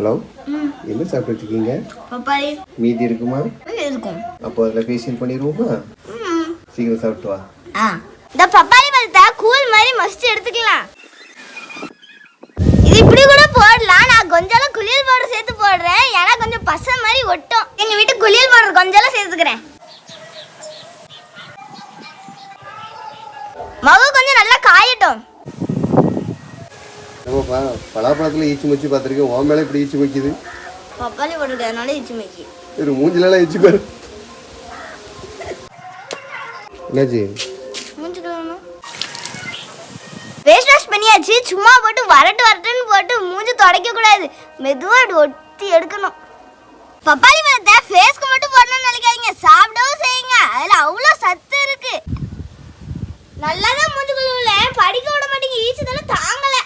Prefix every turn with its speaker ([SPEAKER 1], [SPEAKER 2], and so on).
[SPEAKER 1] Hello, என்ன சாப்பிட்டு இருக்கீங்க?
[SPEAKER 2] பப்பாளி.
[SPEAKER 1] மீதி இருக்குமா?
[SPEAKER 2] இருக்கும்.
[SPEAKER 1] அப்போ அதில் ஃபேஷியல் பண்ணிடுவோமா? சீக்கிரம் சாப்பிட்டு வா.
[SPEAKER 2] இந்த பப்பாளி பழத்தை கூழ் மாதிரி மஸ்ட் எடுத்துக்கலாம். இது இப்படி கூட போடலாம். நான் கொஞ்சம் குளியல் பவுடர் சேர்த்து போடுறேன். ஏன்னா கொஞ்சம் பசை மாதிரி ஒட்டும். எங்க வீட்டு குளியல் பவுடர் கொஞ்சம் சேர்த்துக்கிறேன். மகு கொஞ்சம் நல்லா காயட்டும்.
[SPEAKER 1] நம்மப்பா பலாப்பழத்தில் ஈச்சி மச்சி பார்த்துருக்கேன். உன் மேலே இப்படி ஈச்சி வைக்குது.
[SPEAKER 2] பப்பாளி போட்டுக்கிறதுனால ஈச்சி மச்சி.
[SPEAKER 1] ஒரு மூஞ்சிலலாம் ஈச்சி பாரு. என்னாச்சு?
[SPEAKER 2] மூஞ்சி கழுவணும். ஃபேஸ் வாஷ் பண்ணியாச்சு. சும்மா போட்டு வரட்டுன்னு போட்டு மூஞ்சி துடைக்க கூடாது. மெதுவாக ஒட்டி எடுக்கணும். பப்பாளி பழத்தை ஃபேஸ்க்கு மட்டும் போடணும்னு நினைக்காதீங்க. சாப்பிடவும் செய்யுங்க. அதில் அவ்வளோ சத்து இருக்கு. நல்லா தான் மூஞ்சி கழுவல. படிக்க விட மாட்டேங்க. ஈச்சி தானே தாங்கலை.